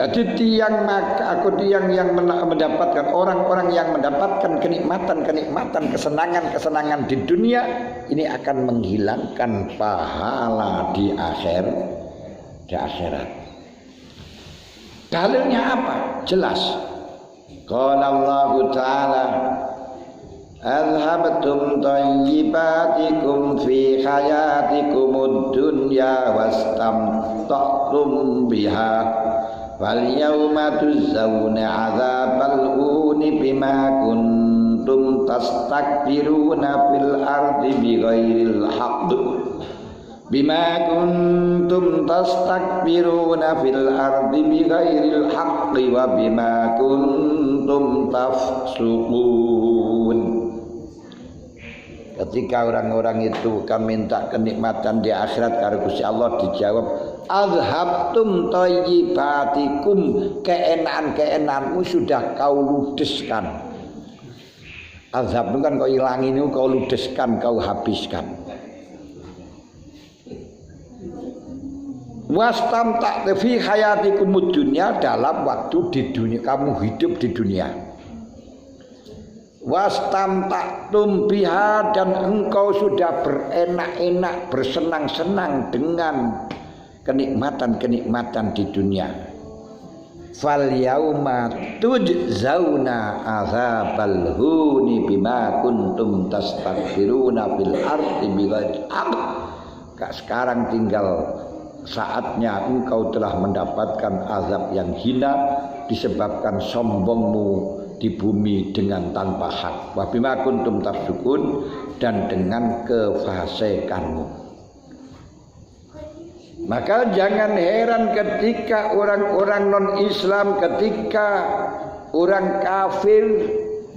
Jadi tiang maka aku tiang yang mendapatkan orang-orang yang mendapatkan kenikmatan, kesenangan di dunia ini akan menghilangkan pahala di akhirat. Dalilnya apa? Jelas. Qala Allah Ta'ala Alhabtum tayyibatikum fi hayatikumud dunya wastamta'tum biha wal yawma tujzauna 'adzabal huni bima kuntum tastakbiruna fil ardi bighairil haqq bima kuntum tastakbiruna fil ardi bighairil haqqi wa bima kuntum tafsuqun. Ketika orang-orang itu kan minta kenikmatan di akhirat karo Gusti Allah, dijawab azhabtum thayyibatikum, keenan-keenanmu sudah kau ludeskan. Azhab itu kan kau hilangin, kau ludeskan, kau habiskan. Wastamta fi hayatikumud dunya, dalam waktu di dunia kamu hidup di dunia. Wastamta'tum biha, dan engkau sudah berenak-enak, bersenang-senang dengan kenikmatan-kenikmatan di dunia. Fal yauma tujzauna azabal huni bima kuntum tastakbiruna fil ardi bighairi haqq. Sekarang tinggal saatnya engkau telah mendapatkan azab yang hina disebabkan sombongmu di bumi dengan tanpa hak. Wa bima kuntum tafsukun, dan dengan kefasikanmu. Maka jangan heran ketika orang-orang non-Islam, ketika orang kafir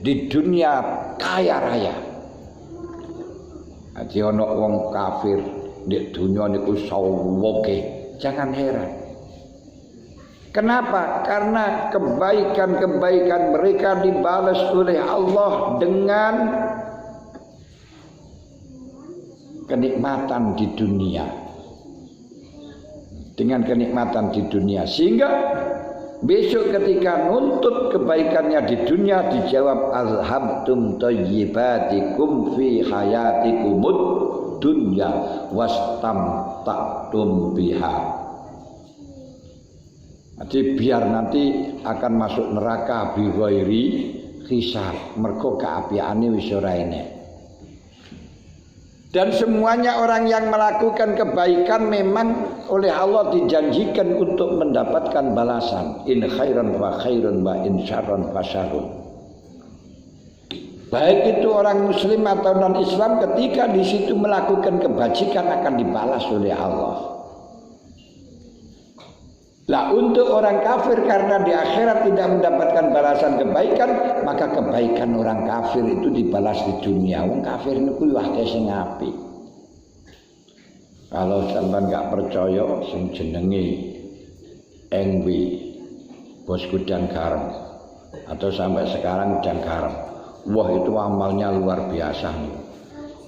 di dunia kaya raya. Ati ana wong kafir di dunia niku sawoke, jangan heran. Kenapa? Karena kebaikan-kebaikan mereka dibalas oleh Allah dengan kenikmatan di dunia. Dengan kenikmatan di dunia, sehingga besok ketika nuntut kebaikannya di dunia dijawab azhabtum thayyibatikum fi hayatikumud dunya wastamta'tum biha. Jadi biar nanti akan masuk neraka bighairi hisab, mergo kaapiane wis ora enek. Dan semuanya orang yang melakukan kebaikan memang oleh Allah dijanjikan untuk mendapatkan balasan. In khairan fa khairun wa in syarran fa syarrun. Baik itu orang muslim atau non Islam, ketika di situ melakukan kebajikan akan dibalas oleh Allah. Lah untuk orang kafir, karena di akhirat tidak mendapatkan balasan kebaikan, maka kebaikan orang kafir itu dibalas di dunia. Wong kafir niku yo akeh sing apik. Kalau sampean enggak percaya, sing jenenge Engwi, bos gudang garam, atau sampai sekarang gudang garam, wah itu amalnya luar biasa nih.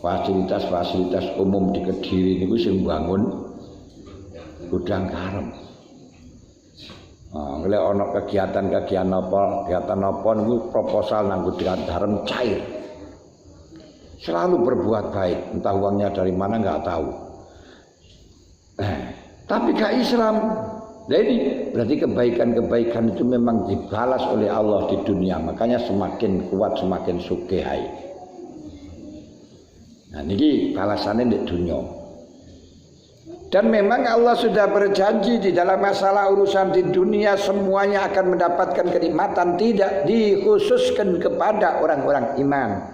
Fasilitas-fasilitas umum di Kediri niku sing bangun gudang garam. Kalau ada kegiatan apa niku proposal nang gudang garam cair. Selalu berbuat baik, entah uangnya dari mana enggak tahu. Tapi gak Islam. Jadi berarti kebaikan-kebaikan itu memang dibalas oleh Allah di dunia. Makanya semakin kuat semakin sugih ae. Nah niki balasannya di dunia. Dan memang Allah sudah berjanji di dalam masalah urusan di dunia semuanya akan mendapatkan kenikmatan, tidak dikhususkan kepada orang-orang iman.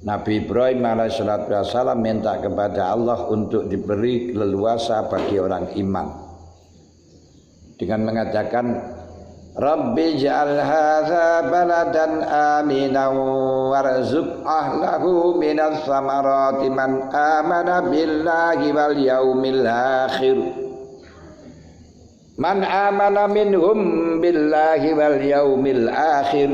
Nabi Ibrahim alaihissalam minta kepada Allah untuk diberi leluasa bagi orang iman dengan mengatakan Rabbi ja'al hadza baladan aminan warzuq ahlahu minas samarati man amana billahi wal yaumil akhir. Man amana minhum billahi wal yaumil akhir.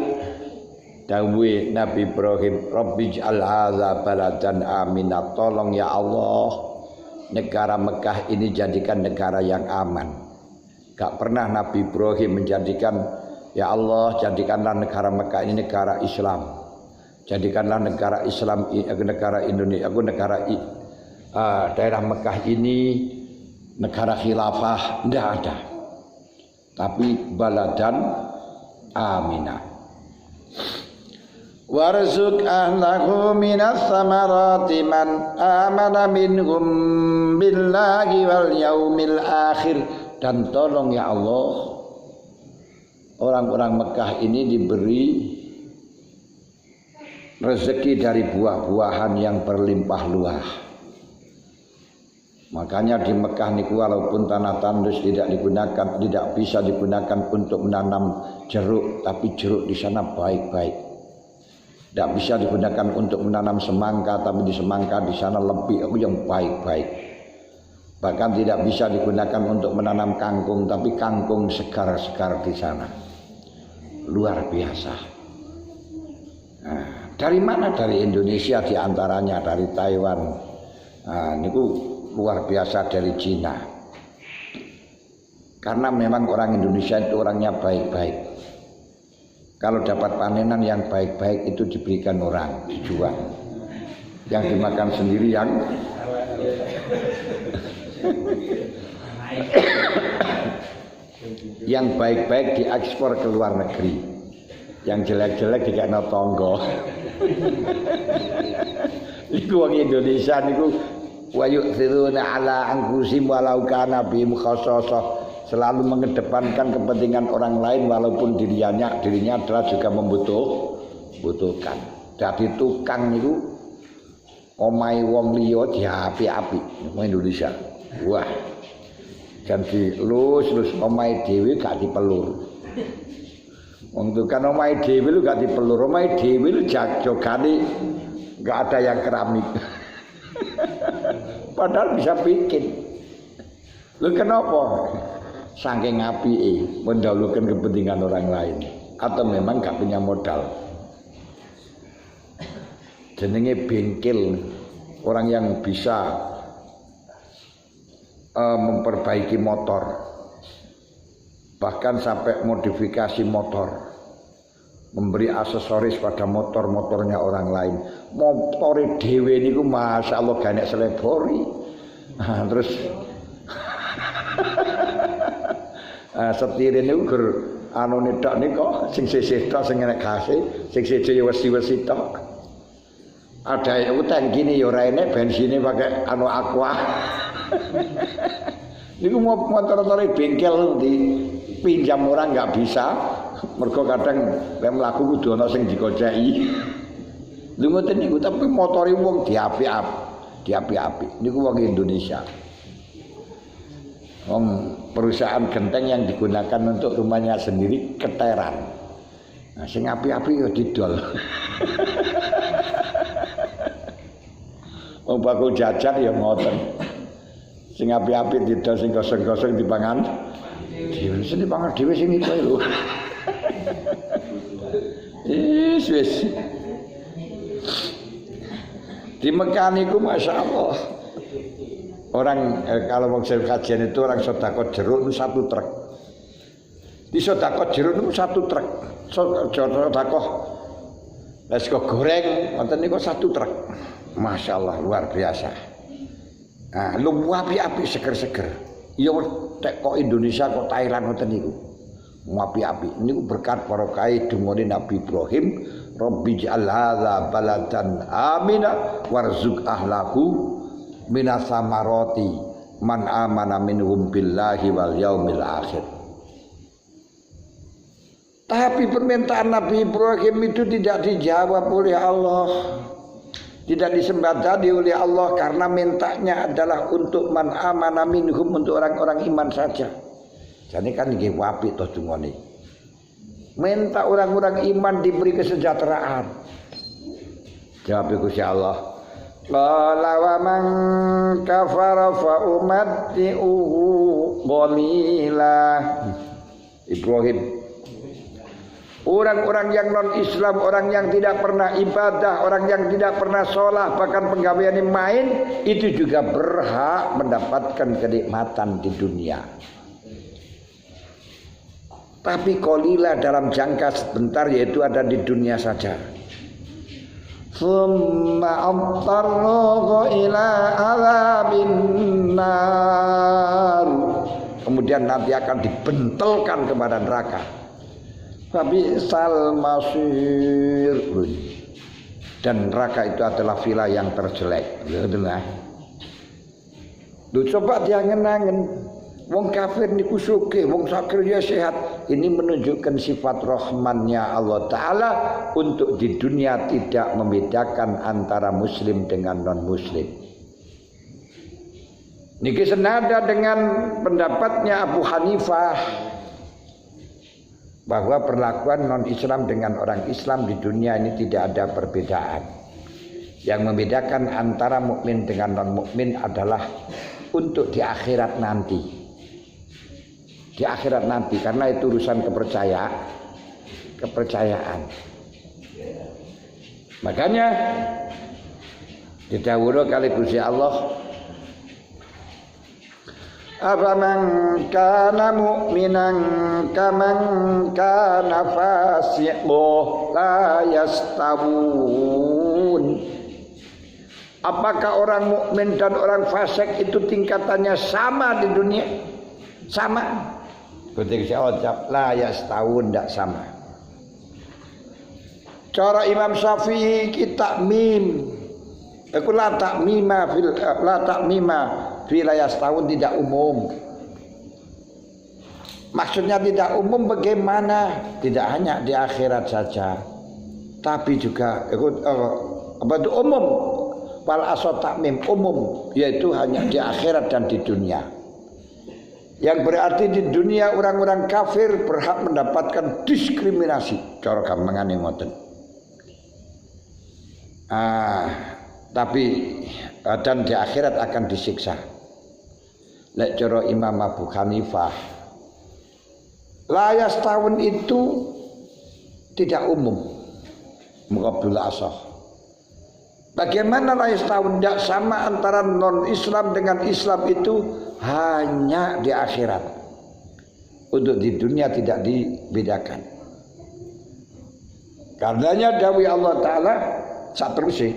Dawuh Nabi Ibrahim, Rabbi ja'al hadza baladan aminan, tolong ya Allah negara Mekah ini jadikan negara yang aman. Gak pernah Nabi Ibrahim menjadikan, ya Allah jadikanlah negara Mekah ini negara Islam. Jadikanlah negara Islam, negara Indonesia, daerah Mekah ini negara khilafah. Tidak ada. Tapi baladan aminah. Warzuq ahlahu minas samarati man amana minhum billahi wal yaumil akhir. Dan tolong ya Allah, orang-orang Mekah ini diberi rezeki dari buah-buahan yang berlimpah luas. Makanya di Mekah niku walaupun tanah tandus tidak bisa digunakan untuk menanam jeruk, tapi jeruk di sana baik-baik. Tidak bisa digunakan untuk menanam semangka, tapi di semangka di sana lebih yang baik-baik. Bahkan tidak bisa digunakan untuk menanam kangkung, tapi kangkung segar-segar di sana. Luar biasa. Nah, dari mana? Dari Indonesia diantaranya, dari Taiwan. Nah, ini luar biasa dari Cina. Karena memang orang Indonesia itu orangnya baik-baik. Kalau dapat panenan yang baik-baik itu diberikan orang, dijual. Yang dimakan sendiri yang baik-baik diekspor ke luar negeri, yang jelek-jelek dikena tonggo. Iku wong Indonesia niku wa yu'thiruna ala anfusihim walau kana bihim khassasah, selalu mengedepankan kepentingan orang lain walaupun dirinya adalah juga membutuhkan. Jadi tukang niku omahe wong liya diapi-api wong Indonesia. Wah. Jadi lus omahe dhewe gak dipelur. Wong tukang omahe dhewe lu gak dipelur, omahe dhewe lu jogane gak ada yang keramik. Padahal bisa bikin. Lu kenapa? Saking apike mendahulukan kepentingan orang lain, atau memang gak punya modal. Jenenge bengkel, orang yang bisa memperbaiki motor, bahkan sampai modifikasi motor, memberi aksesoris pada motornya orang lain. Motore dhewe niku masyaallah ganek selebori. Terus setire niku gur anune tok nika sing sisih tok sing enek gase, sing siji wesi-wesi tok. Ada yang utang gini ya ora enek bensine pakai aqua. Niku motor-motor bengkel dipinjam orang nggak bisa, mergo kadang lek mlaku kudu ana sing digojeki. Lha ngoten niku, tapi motore wong diapi-api. Niku wong Indonesia. Wong perusahaan genteng yang digunakan untuk rumahnya sendiri keteran. Nah, sing api-api ya didol. Wong bakul jajan ya ngoten. Sing api-api didol, sing gosong-gosong dipangan dhewe. Sing dipangan dhewe sing iku lho. Wis. Di Mekah niku masyaallah. Orang kalau mau kajian itu orang sedekah jeruk itu 1 truk. Di sedekah jeruk itu 1 truk. Sedekah sego goreng ngoten niku 1 truk. Masyaallah luar biasa. Nah, lu api-api seger-seger. Ya tek kok Indonesia kok Thailand ngoten niku. Api-api niku berkat barokah dungane Nabi Ibrahim, Rabbi ja'al hadza baladan amina warzuq ahlahu minas samarati man amana minhum billahi wal yaumil akhir. Tapi permintaan Nabi Ibrahim itu tidak dijawab oleh Allah. Tidak disembadani oleh Allah karena mintanya adalah untuk man amana minhum, untuk orang-orang iman saja. Jadi kan nggih apik to dungane. Minta orang-orang iman diberi kesejahteraan. Jawab Gusti Allah. Qala wa man kafara fa umatti'uhu qalila. Ibrahim, orang-orang yang non-Islam, orang yang tidak pernah ibadah, orang yang tidak pernah sholat, bahkan penggaweane main, itu juga berhak mendapatkan kenikmatan di dunia. tapi qalila dalam jangka sebentar, yaitu ada di dunia saja. Summa amtarnahu ila azabin nar, kemudian nanti akan dibentelkan kepada neraka. Fabisal masir, dan neraka itu adalah villa yang terjelek. Lu coba diangen-angen, wong kafir niku sugih, wong sakir ya sehat. Ini menunjukkan sifat rahmannya Allah Ta'ala untuk di dunia tidak membedakan antara muslim dengan non-muslim. Niki senada dengan pendapatnya Abu Hanifah bahwa perlakuan non-Islam dengan orang Islam di dunia ini tidak ada perbedaan. Yang membedakan antara mukmin dengan non-mukmin adalah untuk di akhirat nanti. Di akhirat nanti, karena itu urusan kepercayaan. Makanya didhawuhi kali Gusti Allah, afaman kana mu'minan kaman kana fasiqan la yastawun. Apakah orang mukmin dan orang fasik itu tingkatannya sama di dunia? Sama. Ketika saya ucap la yastawun, tidak sama. Cara Imam Syafi'i kita mim, aku la takmima fil la yastawun, tidak umum. Maksudnya tidak umum bagaimana? Tidak hanya di akhirat saja, tapi juga apa itu umum. Wal asal takmim umum, yaitu hanya di akhirat dan di dunia. Yang berarti di dunia orang-orang kafir berhak mendapatkan diskriminasi. Cara gampangane ngoten. Tapi dan di akhirat akan disiksa. Lek cara Imam Abu Hanifah, la yastawun itu tidak umum. Muqabil asah. Bagaimana la yastawun, tidak sama antara non-Islam dengan Islam itu hanya di akhirat. Untuk di dunia tidak dibedakan. Karenanya dawuh Allah Ta'ala saterusé,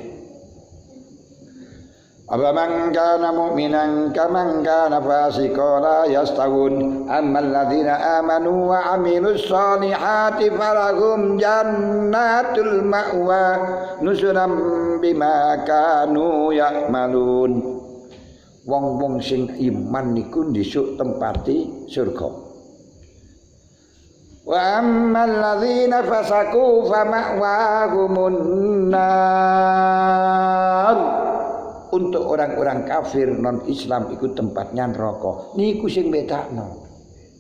afaman kana mu'minan kaman kana fasiqan la yastawun ammal ladzina amanu wa amilus solihati falahum jannatul ma'wa nuzulan bima kanu ya'malun. Wong-wong sing iman niku ndisuk tempati surga. Wa ammal ladzina fasaku fama'wahumun nar. Untuk orang-orang kafir non-Islam itu tempatnya neraka. Niku sing bedakno.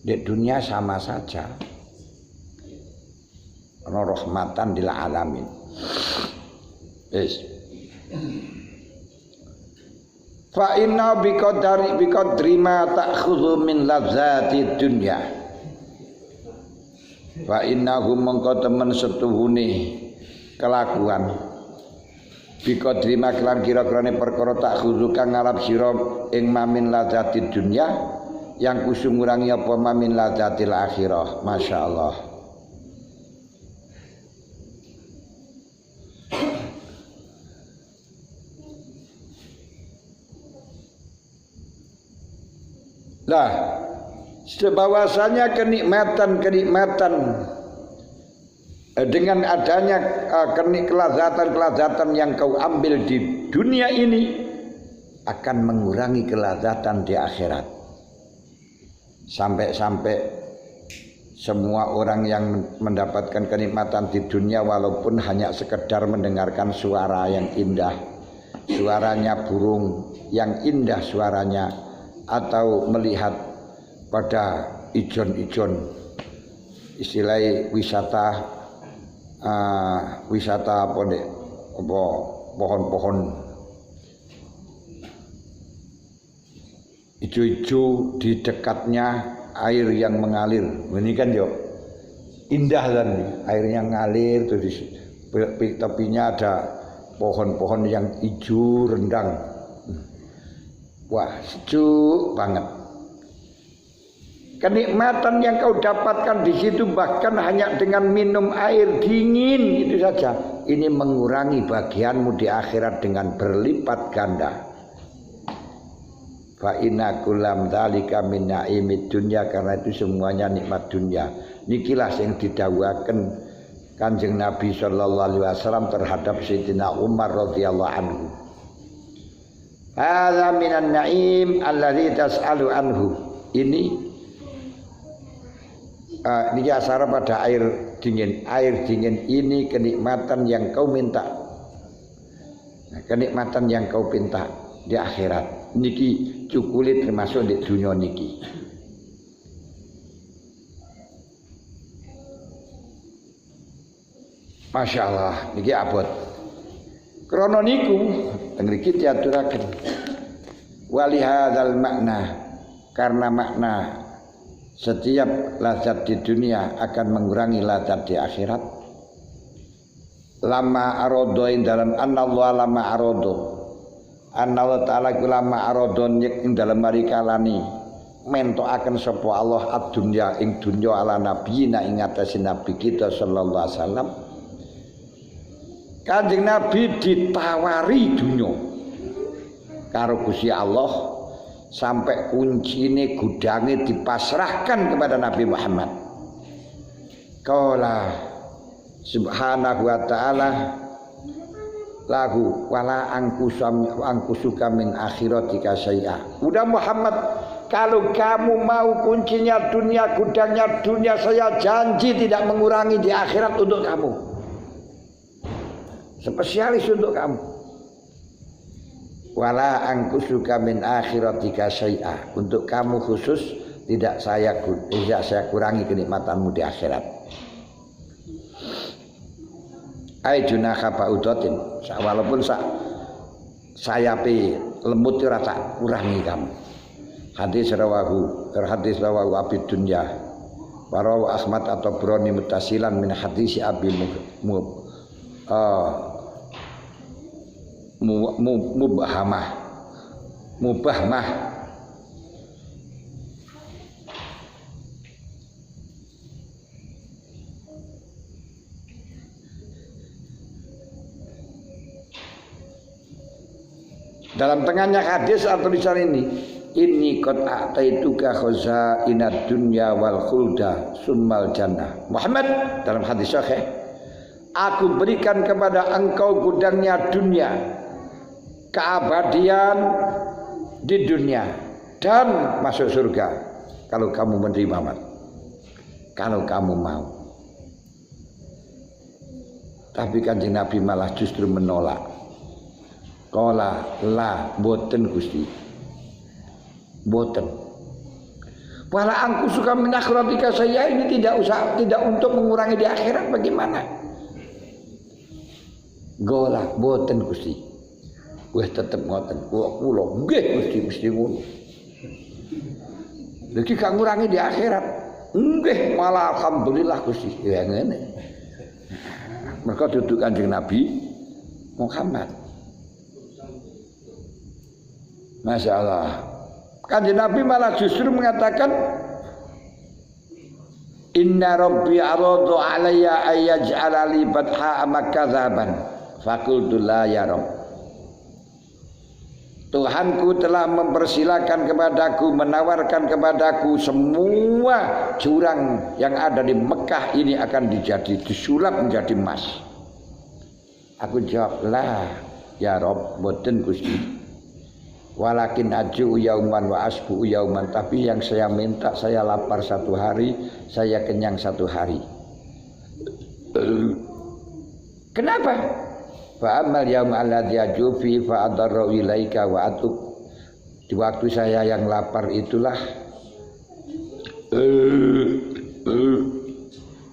Di dunia sama saja. Ana rahmatan lil alamin. Wis. Fa inna biqadri ma ta'khudhu min ladzati dunya. Fa innahu mongko temen setuhune kelakuan biqadri ma kelan kira-kirane perkara ta'khudhu kang ngarap sira ing mamin ladzati dunya yang kusung ngurangi apa mamin ladzatil akhirah. Masyaallah. Nah, bahwasanya kenikmatan dengan adanya kelazatan yang kau ambil di dunia ini akan mengurangi kelazatan di akhirat. Sampai-sampai semua orang yang mendapatkan kenikmatan di dunia walaupun hanya sekedar mendengarkan suara yang indah, suaranya burung yang indah suaranya, atau melihat pada ijon-ijon, istilahnya wisata pohon-pohon hijau-hijau di dekatnya air yang mengalir. Ini kan yo indah kan, airnya ngalir tuh di tepinya ada pohon-pohon yang hijau rendang. Wah, sejuk banget. Kenikmatan yang kau dapatkan di situ bahkan hanya dengan minum air dingin itu saja. Ini mengurangi bagianmu di akhirat dengan berlipat ganda. Fa inna kullam dzalika min na'imid dunya, karena itu semuanya nikmat dunia. Nikilah yang didhawuhaken Kanjeng Nabi sallallahu alaihi wasallam terhadap Sayyidina Umar radhiyallahu anhu. Hadza minan na'im alladzi tas'alu anhu. Ini asar pada air dingin. Air dingin ini kenikmatan yang kau minta. Nah, kenikmatan yang kau minta di akhirat. Niki cukulit termasuk di dunia niki. Masya Allah, niki abot. Krono niku ngriki diaturaken. Walihadzal makna, karena makna setiap lazat di dunia akan mengurangi lazat di akhirat. Lama arodo ing dalam anallah lama arodo. Allah Ta'ala lama arodo ing dalam marikalani mentokaken sapa Allah ad-dunya ing dunya ala nabiyina ing atase nabi kita sallallahu alaihi wasallam. Kanjeng Nabi ditawari dunya karo Gusti Allah sampai kuncine gudange dipasrahkan kepada Nabi Muhammad. Qala subhanahu wa ta'ala lahu wala angkusuka min akhiratika syai'a. Udah Muhammad, kalau kamu mau kuncinya dunia, gudangnya dunia, saya janji tidak mengurangi di akhirat untuk kamu. Spesialis untuk kamu. Wala angkusuka min akhiratika syai'a. Untuk kamu khusus tidak saya kurangi kenikmatanmu di akhirat. Ai junaka ba'udatin, walaupun sayape lemut ora tak kurangi kamu. Hadis rawahu Abi Dunya warawu Ahmad atau Broni mutasilan min hadis Abi Mubahmah. Dalam tengahnya hadis atau tulisan ini qad a'taituka khazainad dunya wal khulda summal jannah. Muhammad dalam hadis sahih, aku berikan kepada engkau gudangnya dunia, keabadian di dunia dan masuk surga kalau kamu menerima, kalau kamu mau. Tapi Kanjeng Nabi malah justru menolak. Qala la boten Gusti, boten. Wala angku suka min akhiratika, saya ini tidak untuk mengurangi di akhirat. Bagaimana? Gola boten Gusti. Wah tetep ngoten. Kula nggih mesti ngono. Lagi gak ngurangi di akhirat. Nggih malah alhamdulillah Gusti. Ya ngene. Mereka duduk Kanjeng Nabi Muhammad. Masya Allah. Kanjeng Nabi malah justru mengatakan inna rabbi aradu alayya ayyaj'ala li batha makadzaban faqultu la ya rabb. Tuhanku telah mempersilakan kepadaku, menawarkan kepadaku semua jurang yang ada di Mekah ini akan disulap menjadi emas. Aku jawab la ya rabb, boten Gusti. Walakin aju yauman wa asbu yauman, tapi yang saya minta, saya lapar satu hari, saya kenyang satu hari. Kenapa? Fa amal yaum alladzi ajufi fa adarru ilaika wa atub. Di waktu saya yang lapar itulah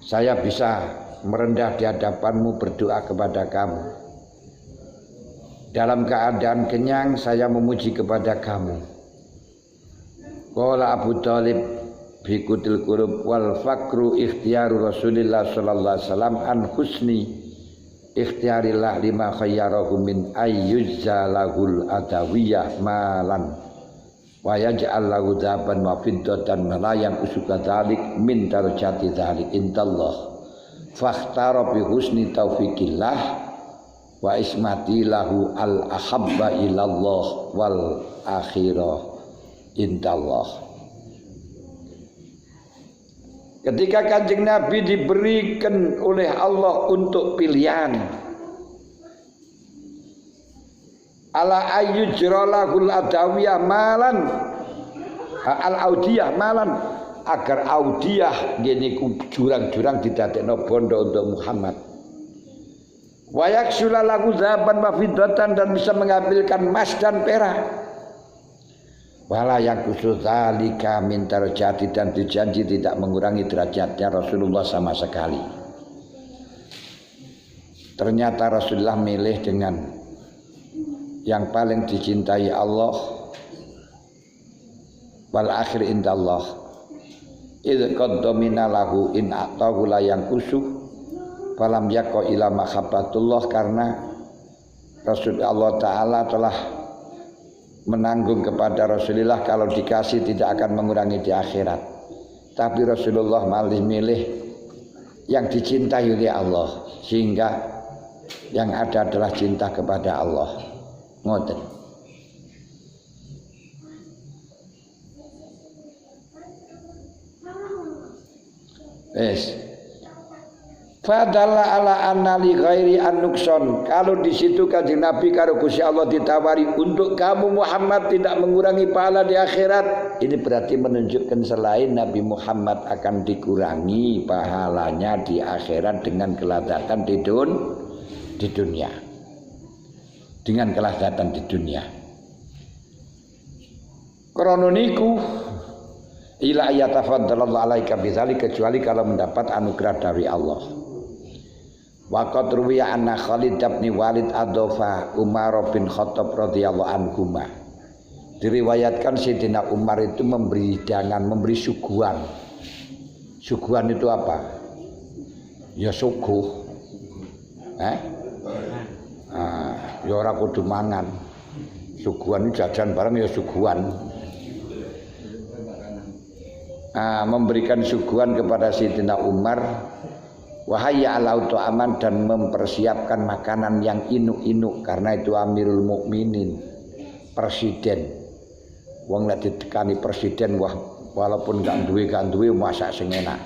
saya bisa merendah di hadapanmu, berdoa kepada kamu. Dalam keadaan kenyang saya memuji kepada kamu. Qala Abu Thalib fi Qutul Qulub wal fakru ikhtiyaru Rasulillah sallallahu alaihi wasallam an husni ikhtiyarillah lima khayyarahu min ayyuzalahul adawiyah malan wa yaj'al lahu dzaban wa fiddatan la yanqusuka dzalik min darajati dzalik indallah fakhtara bi husni taufiqillah wa ismati lahu al ahabba ilallah wal akhirah indallah. Ketika Kanjeng Nabi diberikan oleh Allah untuk pilihan ala ayyujralahul adawiyah malan al-audiyah malan agar audiyah gini jurang-jurang didadekno bondo untuk Muhammad wa yaksula lahu dzaban wa fiddatan dan bisa mengambilkan emas dan perak wala yang khusus zalika min darajati dan dijanji tidak mengurangi derajatnya Rasulullah sama sekali. Ternyata Rasulullah milih dengan yang paling dicintai Allah wal akhir indallah idh qaddamina lahu in atahu la yang kusuh falam yakqa ila mahabbatullah karena Rasulullah Ta'ala telah menanggung kepada Rasulullah kalau dikasih tidak akan mengurangi di akhirat. Tapi Rasulullah malah milih yang dicintai oleh Allah sehingga yang ada adalah cinta kepada Allah. Ngoten. Fadalla ala anna li ghairi an-nukson. Kalau di situ Kanjeng Nabi karo Gusti Allah ditawari untuk kamu Muhammad tidak mengurangi pahala di akhirat, ini berarti menunjukkan selain Nabi Muhammad akan dikurangi pahalanya di akhirat dengan kelazatan di dunia. Dengan kelazatan di dunia. Krana niku ila yatafaddalallahu alaika bidzalika kecuali kalau mendapat anugerah dari Allah. Wa qad ruwiya anna Khalid bin Walid adhafa Umar bin Khattab radhiyallahu anhuma. Diriwayatkan Sayyidina Umar itu memberi hidangan, memberi suguhan. Suguhan itu apa? Ya suguh. Ya ora kudu mangan. Suguhan jajan bareng ya suguhan. Memberikan suguhan kepada Sayyidina Umar wahaya alautu aman dan mempersiapkan makanan yang inuk-inuk karena itu Amirul Mukminin presiden wong nek ditekani presiden wah walaupun gak duwe masak sing enak.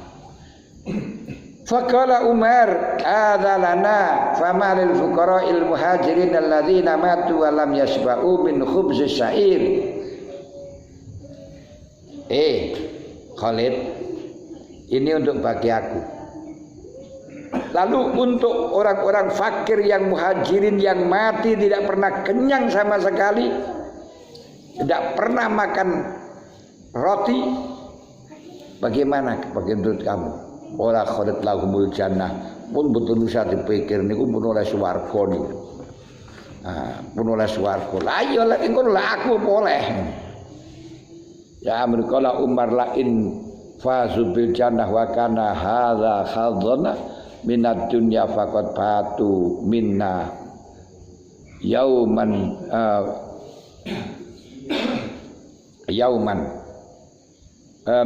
Faqala Umar adzalana famalil fuqara'il muhajirin alladzina matu wa lam yasba'u min khubzis sa'ir. Khalid, ini untuk bagi aku. Lalu untuk orang-orang fakir yang muhajirin yang mati tidak pernah kenyang sama sekali, tidak pernah makan roti, bagaimana bagi menurut kamu? Ora Khalid lahumul jannah pun betul bisa dipikir niku pun oleh swarga niku. Pun oleh swarga. Lah iya lek ngono lah aku boleh. Ya amrikala Umar lain fazu bil jannah wa kana hadza khadhana minad dunya faqad batu minna yauman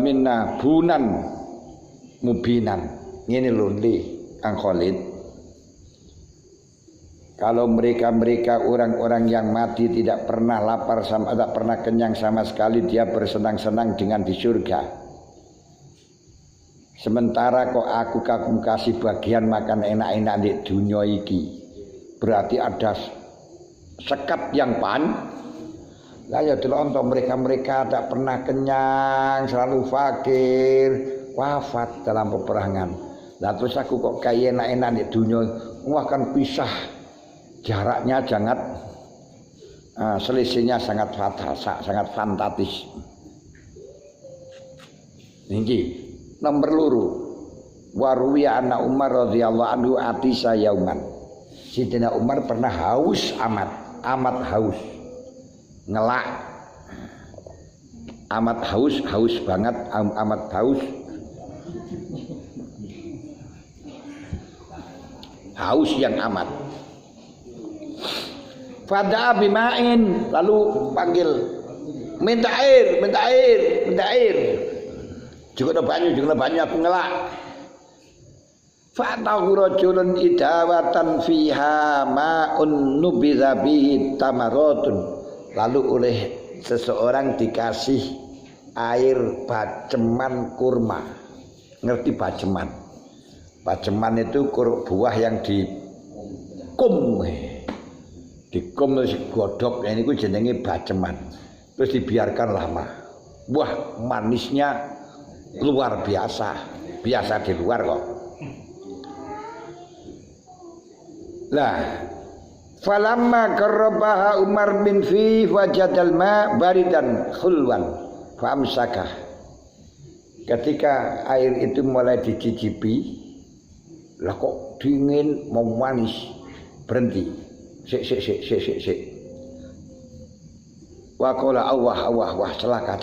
minna bunan mubinan. Ngene lho Kang Khalid, kalau mereka orang-orang yang mati tidak pernah lapar sama tidak pernah kenyang sama sekali, dia bersenang-senang dengan di surga. Sementara kok aku kasih bagian makan enak-enak di dunia iki, berarti ada sekat yang lah ya delok untuk mereka tak pernah kenyang, selalu fakir, wafat dalam peperangan. Lah terus aku kok kayak enak-enak di dunia, wah kan pisah. Jaraknya sangat selisihnya sangat fatal, sangat fantastis. Niki nomor loro. Waruwiya anna Umar radhiyallahu anhu atisa yauman. Sayyidina Umar pernah haus amat haus. Ngelak. Amat haus banget, amat haus. Haus yang amat. Fada'a bima'in, lalu panggil minta air. Juga banyu aku ngelak. Fa'tahu rajulun idawatan fiha ma'un nubidha bihi tamaratun. Lalu oleh seseorang dikasih air baceman kurma. Ngerti baceman? Baceman itu buah yang dikum. Dikum terus godhog, ini ku jenenge baceman. Terus dibiarkan lama. Wah, manisnya luar biasa. Biasa di luar kok. Lah, falamma qarrabaha Umar bin fi wajadal ma baridan khulwan famsakah. Ketika air itu mulai dicicipi, lah kok dingin mau manis, berhenti. Sik. Wa qala wah celaka.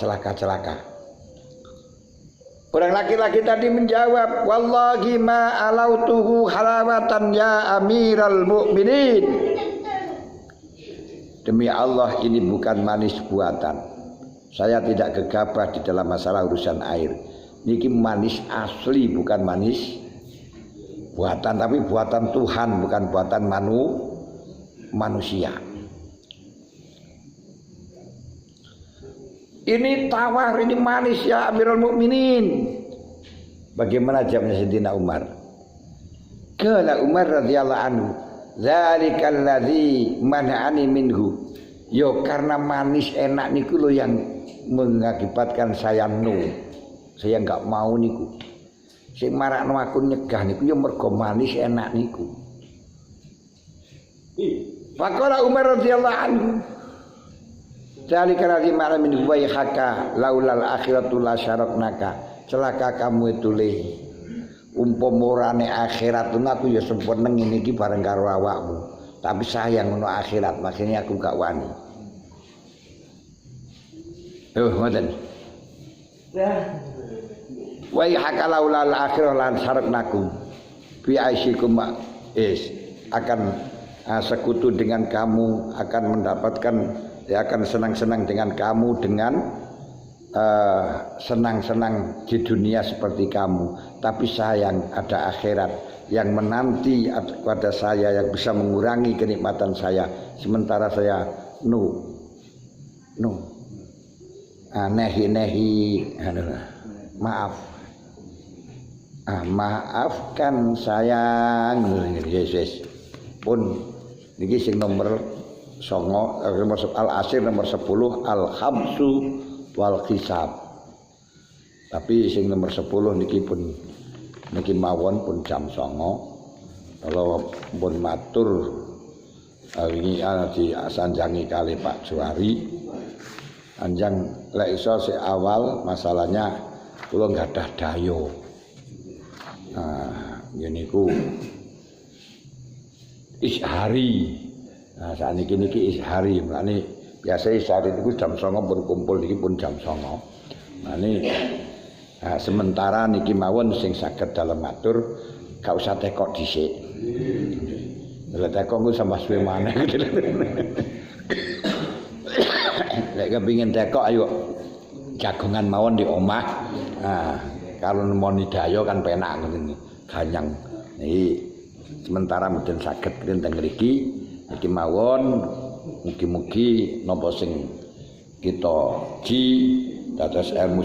Orang laki-laki tadi menjawab, wallahi ma alautuhu halawatan ya amiral mu'minin. Demi Allah ini bukan manis buatan. Saya tidak gegabah di dalam masalah urusan air. Niki manis asli, bukan manis buatan, tapi buatan Tuhan, bukan buatan manusia. Ini tawar, ini manis ya Amirul Mukminin. Bagaimana jawabnya Sayyidina Umar? Qala Umar radhiyallahu anhu, "Dzalikal ladzi mana'ani minhu." Yo karena manis enak niku lo yang mengakibatkan saya Saya enggak mau niku. Sing marakno aku nyegah niku yo mergo manis enak niku. Faqala Umar radhiyallahu anhu, "Dzalika ladzi ma'ana min wayhaka laulal akhiratu la syaraknaka." Celaka kamu itu le. Umpama orane akhirat aku ya sempeneng iki bareng karo awakmu. Tapi sayang ngono akhirat, makanya aku gak wani. Ngoten. Wayhaka laulal akhiratu la syaraknakum fi aisyikum akan sekutu dengan kamu, akan mendapatkan, dia akan senang-senang dengan kamu, dengan senang-senang di dunia seperti kamu. Tapi sayang ada akhirat yang menanti kepada saya, yang bisa mengurangi kenikmatan saya. Sementara saya nehi maafkan sayang. Yesus pun niki sing nomor 9 al-asir nomor 10 al-khamsu wal hisab. Tapi sing nomor 10 niki mawon pun jam 9. Kalau pun matur wingi di sanjangi kali Pak Juari. Anjang lek iso sik awal masalahnya kula gadah dayo. Nah, ngeniku ishari. Nah, saat niki ishari, maknane biasa ishari niku jam 9 pun kumpul niki pun jam 9. Nah, sementara niki mawon sing saged dalem matur gak usah tekok dhisik. Lek tekok ku sampe suwe maneh. Lek kepengin tekok ayo jagongan mawon di omah. Nah, kalau nemoni dayo kan penak ngene ganyang. Niki sementara mboten saged kinten mriki. Iki mawon mugi-mugi napa sing kita ji dados ilmu